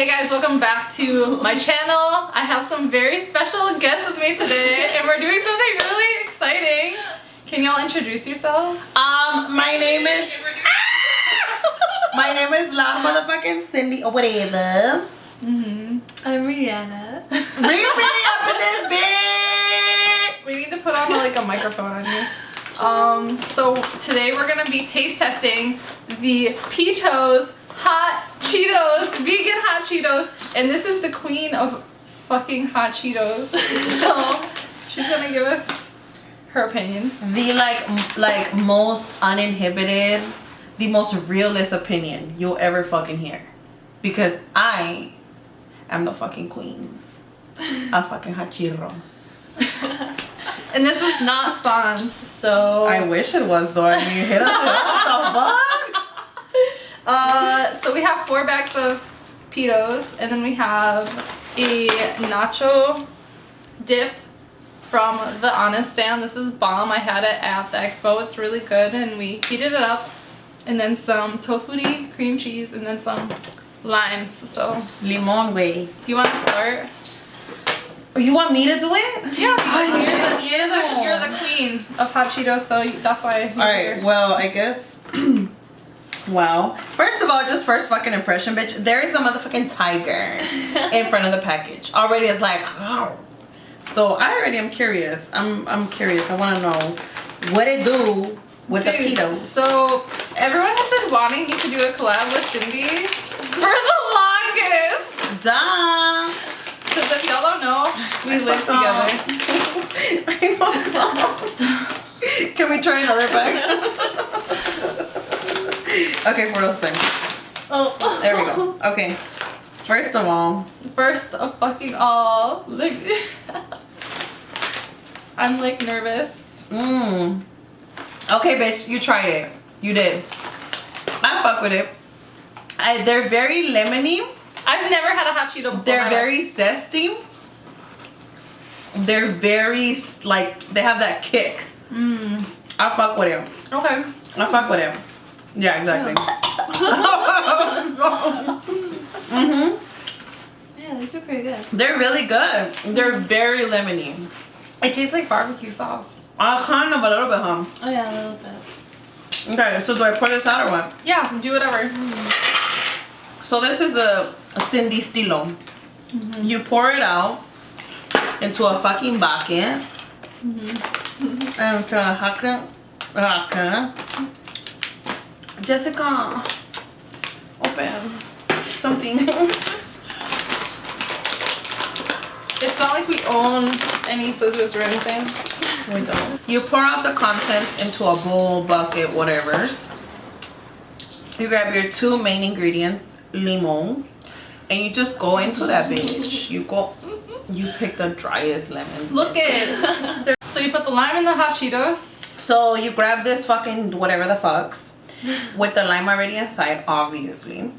Hey guys, welcome back to my channel. I have some very special guests with me today and we're doing something really exciting. Can y'all introduce yourselves? My name is La motherfucking Cindy or whatever. I'm Rihanna. Riri up in this bitch. We need to put on like a microphone on you. So today we're gonna be taste testing the Peatos hot Cheetos, vegan hot Cheetos, and this is the queen of fucking hot Cheetos. So she's gonna give us her opinion. The like most uninhibited, the most realist opinion you'll ever fucking hear, because I am the fucking queens of fucking hot Cheetos. And this is not spawns, so I wish it was though. I mean, hit us up. What the fuck? So we have 4 bags of Peatos, and then we have a nacho dip from the Honest Stand. This is bomb. I had it at the expo. It's really good, and we heated it up. And then some tofu cream cheese, and then some limes. So Limon way. do you want to start? You want me to do it? Yeah, because yeah. you're the queen of hot Cheetos, so that's why you're Alright, here. well, I guess. Well, first of all, just first fucking impression, bitch. There is a motherfucking tiger in front of the package. Already it's like, oh. So I already am curious. I'm curious. I want to know what it do with the Peatos. So everyone has been wanting me to do a collab with Cindy for the longest. Duh. Because if y'all don't know, we live together. Can we try another bag? Okay, for real spin. Oh, There we go. Okay. First of all. First of fucking all, like, I'm like nervous. Okay, bitch, you tried it. You did. I fuck with it. They're very lemony. I've never had a hot Cheeto before. They're very zesty. They're very, like, they have that kick. I fuck with them. Okay. I fuck with them. Yeah, exactly. Yeah, these are pretty good. They're really good. They're very lemony. It tastes like barbecue sauce. Kind of a little bit, huh? Oh yeah, a little bit. Okay, so do I pour this out or what? Yeah, do whatever. So this is a Cindy Stilo. You pour it out into a fucking bucket. And to a bucket. Jessica, open something. It's not like we own any scissors or anything. We don't. You pour out the contents into a bowl, bucket, whatever's. You grab your 2 main ingredients, limon, and you just go into that bitch. You pick the driest lemon. Look it. So you put the lime in the hot Cheetos. So you grab this fucking whatever the fucks with the lime already inside, obviously,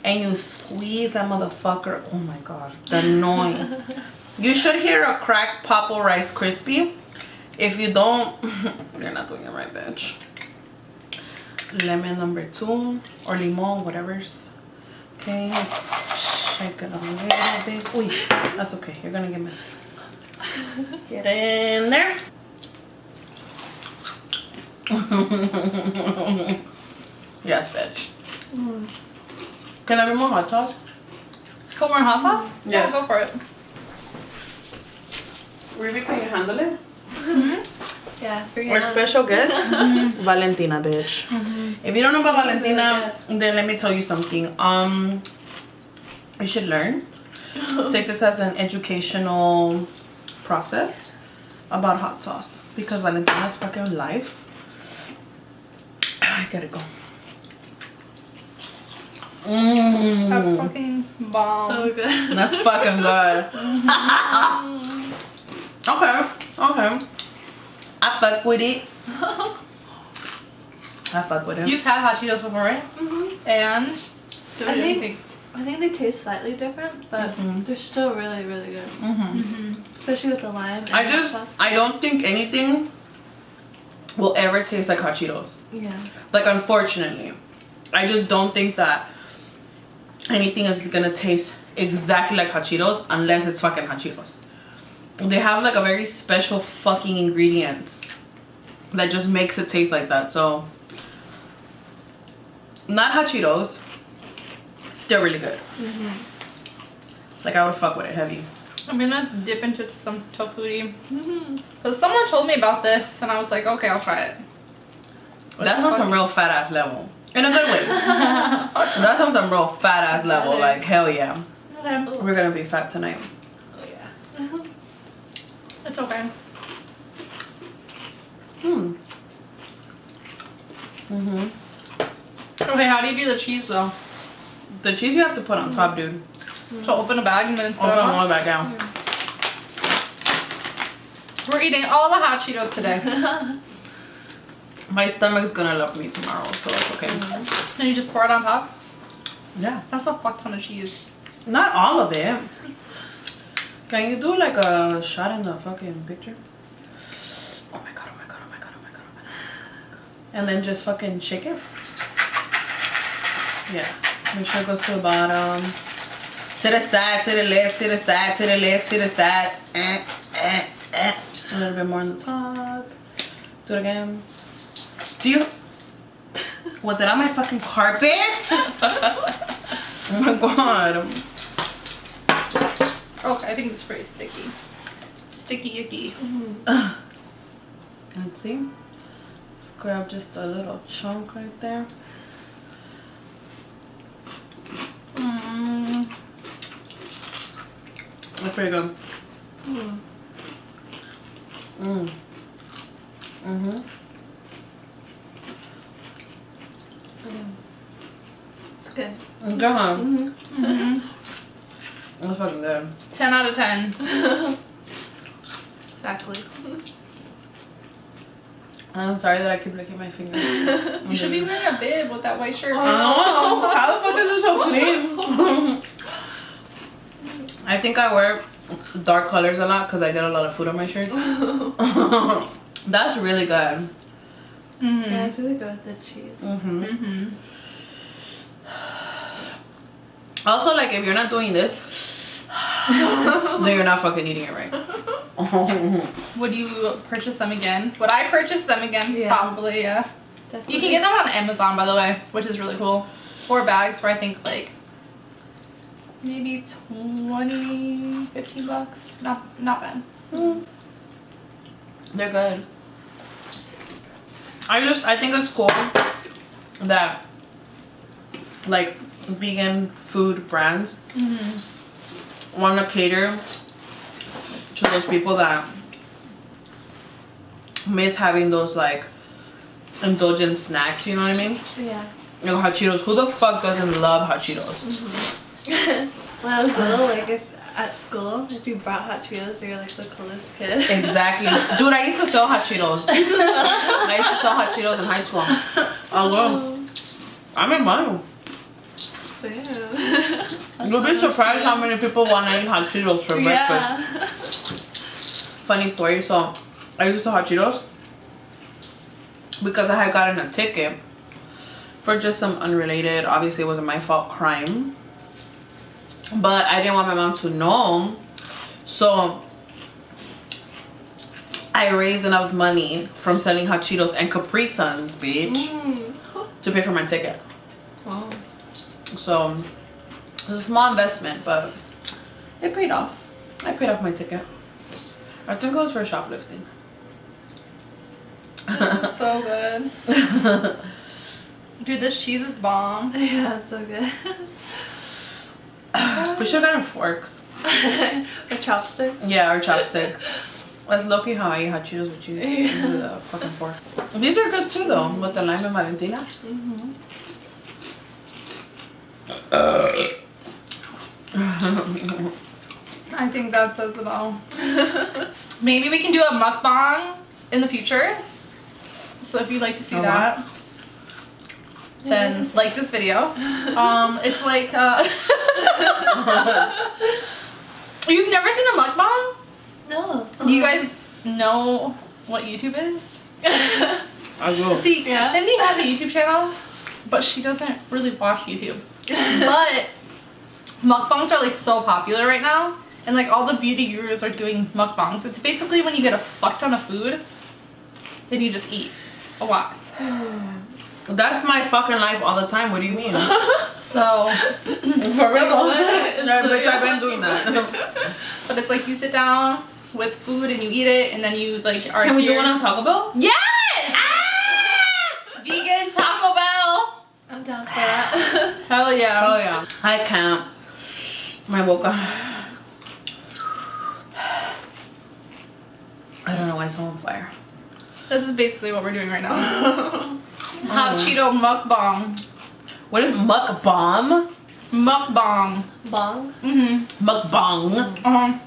and you squeeze that motherfucker. Oh my god, the noise. You should hear a crack pop or Rice Krispie. If you don't, you're not doing it right, bitch. Lemon number 2 or limon, whatever's. Okay, shake it a little bit. Uy, that's okay, you're gonna get messy. Get in there. Yes, bitch. Can I be more hot sauce? Put more hot sauce? Yeah. Yeah, go for it. Ruby, can you handle it? Yeah, Our special guest, Valentina, bitch. If you don't know about Valentina, then let me tell you something. You should learn. Take this as an educational process about hot sauce, because Valentina's fucking life. I gotta go. That's fucking bomb. So good. That's fucking good. Okay. I fuck with it. I fuck with it. You've had hot Cheetos before, right? And do I you think- think? I think they taste slightly different, but they're still really, really good. Especially with the lime. And hot sauce. I don't think anything will ever taste like hot Cheetos. Yeah. Like, unfortunately. I just don't think that anything is gonna taste exactly like hot Cheetos unless it's fucking hot Cheetos. They have like a very special fucking ingredients that just makes it taste like that. So not hot Cheetos, still really good. Like I would fuck with it heavy. I'm gonna dip into some tofu. Because someone told me about this and I was like, okay, I'll try it. That's on some real fat ass level. In a good way. That's on some real fat ass level. Like hell yeah. Okay. We're gonna be fat tonight. Oh yeah. It's okay. Okay, how do you do the cheese though? The cheese you have to put on top, dude. So open a bag and then put Open it them on? all back down. We're eating all the hot Cheetos today. My stomach's gonna love me tomorrow, so it's okay. Then you just pour it on top? Yeah. That's a fuck ton of cheese. Not all of it. Can you do like a shot in the fucking picture? Oh my god, oh my god, oh my god, oh my god, oh my god. And then just fucking shake it. Yeah. Make sure it goes to the bottom. To the side, to the left, to the side, to the left, to the side. A little bit more on the top. Do it again. Do you... Was it on my fucking carpet? Oh my god. Okay, I think it's pretty sticky. Sticky icky. Let's see. Let's grab just a little chunk right there. That's pretty good. It's good. That's fucking good. 10 out of 10. Exactly. I'm sorry that I keep licking my fingers. You should be wearing a bib with that white shirt. Oh, how the fuck is it so clean? I think I wear dark colors a lot because I get a lot of food on my shirt. That's really good. Yeah, it's really good with the cheese. Also, like, if you're not doing this, then you're not fucking eating it right. Would you purchase them again? Would I purchase them again? Yeah. Probably, yeah. Definitely. You can get them on Amazon, by the way, which is really cool. 4 bags for, I think, like, maybe 20, 15 bucks. Not bad. They're good. I think it's cool that, like, vegan food brands want to cater to those people that miss having those, like, indulgent snacks, you know what I mean? Yeah. Like hot Cheetos. Who the fuck doesn't love hot Cheetos? When I was little, like at school, if you brought hot Cheetos, you're like the coolest kid. Exactly. Dude, I used to sell hot Cheetos. I used to sell hot Cheetos in high school. Oh, well. I'm in mine. Damn. You'll be surprised how many people want to eat hot Cheetos for breakfast. Yeah. Funny story. So, I used to sell hot Cheetos because I had gotten a ticket for just some unrelated, obviously it wasn't my fault, crime. But I didn't want my mom to know. So, I raised enough money from selling hot Cheetos and Capri Suns, bitch, to pay for my ticket. Wow. So, it was a small investment, but it paid off. I paid off my ticket. I think it was for shoplifting. This is so good. Dude, this cheese is bomb. Yeah, it's so good. We should have gotten forks. Or chopsticks. Yeah, or chopsticks. That's low-key how I eat hot Cheetos with cheese. Yeah. With a fucking fork. These are good too, though, with the lime and Valentina. I think that says it all. Maybe we can do a mukbang in the future. So if you'd like to see that, then like this video. It's like you've never seen a mukbang? No. Do you guys know what YouTube is? I will. See, Yeah. Cindy has a YouTube channel, but she doesn't really watch YouTube. But mukbangs are like so popular right now, and like all the beauty gurus are doing mukbangs. It's basically when you get a fuck ton of food, then you just eat a lot. That's my fucking life all the time. What do you mean? So For real? Bitch, I've been doing that. but it's like you sit down with food and you eat it, and then you like are. Can we do here. one on Taco Bell? Yes! Ah! Vegan Taco Bell. I'm down for that. Hell yeah. Oh yeah. I can't. My boca. I don't know why it's so on fire. This is basically what we're doing right now. Hot Cheeto mukbang. What is mukbang? Mukbang. Bong? Mm-hmm. Mukbang.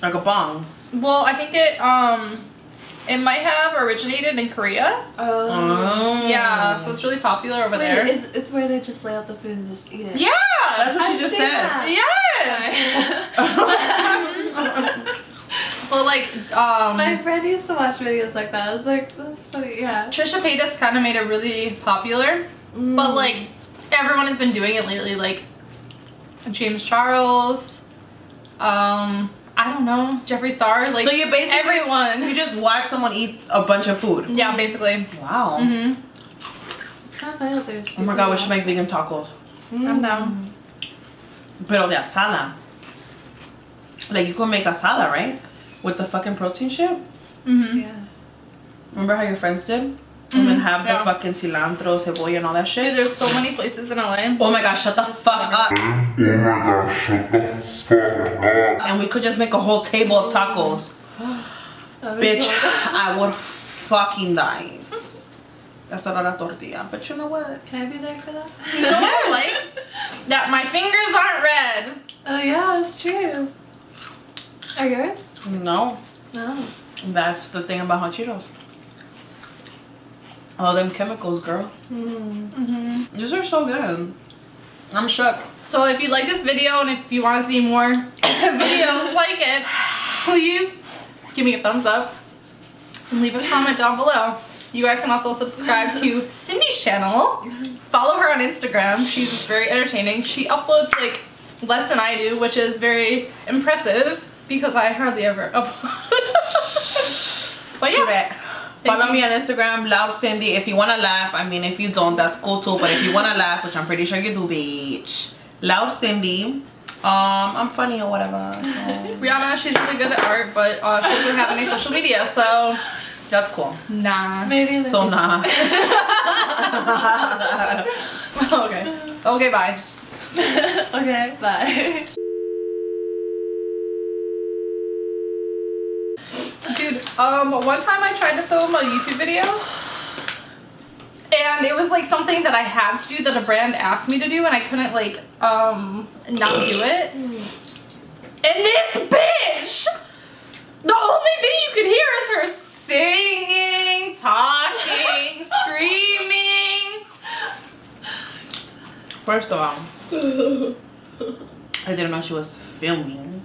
Like a bong. Well, I think it might have originated in Korea. Oh. Yeah, so it's really popular over Wait, there. it's where they just lay out the food and just eat it. Yeah! That's what she I've just seen said. that. Yeah! So like, My friend used to watch videos like that. I was like, that's funny, yeah. Trisha Paytas kind of made it really popular, but like, everyone has been doing it lately, like James Charles, I don't know, Jeffree Star, like So you basically everyone. you just watch someone eat a bunch of food. Yeah, basically. Wow. Mm-hmm. It's kind of funny that there's Oh my god, we should make vegan tacos. I'm down. Pero de asada. Like you could make asada, right? With the fucking protein shit. Mm-hmm. Yeah. Remember how your friends did? And then have yeah. the fucking cilantro, cebolla, and all that shit. Dude, there's so many places in LA. Oh my gosh, shut the fuck up. And we could just make a whole table of tacos. That'd be Bitch, cool. I would fucking die. That's a lot of tortilla. But you know what? Can I be there for that? You know what I like? That my fingers aren't red. Oh yeah, that's true. Are yours? No. No. That's the thing about hot Cheetos. All them chemicals, girl. Mm-hmm. These are so good. I'm shook. So if you like this video and if you want to see more videos like it, please give me a thumbs up and leave a comment down below. You guys can also subscribe to Cindy's channel. Follow her on Instagram. She's very entertaining. She uploads like less than I do, which is very impressive because I hardly ever upload. But yeah. Follow me on Instagram, Loud Cindy. If you want to laugh, I mean, if you don't, that's cool too. But if you want to laugh, which I'm pretty sure you do, bitch. Loud Cindy. I'm funny or whatever. So. Rihanna, she's really good at art, but she doesn't have any social media, so That's cool. nah. Maybe. So nah. Okay. Okay, bye. Okay, bye. Dude, one time I tried to film a YouTube video, and it was like something that I had to do that a brand asked me to do, and I couldn't like not do it. And this bitch, the only thing you could hear is her singing, talking, screaming. First of all, I didn't know she was filming.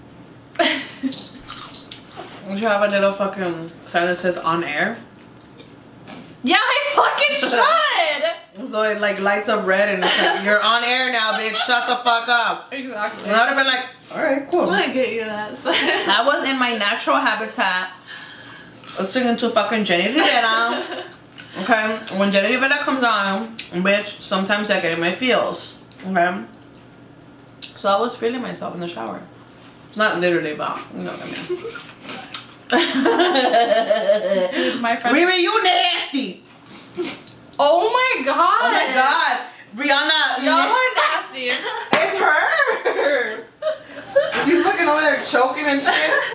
You should have a little fucking sign that says on air. Yeah, I fucking should. So it like lights up red and it's like, you're on air now, bitch. Shut the fuck up. Exactly. And I would have been like, alright, cool. I might get you that. I was in my natural habitat of singing to fucking Jenny Rivera. Okay? When Jenny Rivera comes on, bitch, sometimes I get in my feels. Okay? So I was feeling myself in the shower. Not literally, but you know what I mean. Dude, my friend. Riri, you nasty! Oh my god. Oh my god! Rihanna! Y'all are nasty. It's her! She's looking over there choking and shit.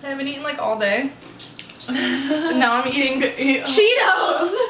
I haven't eaten like all day. And now I'm eating CHEETOS.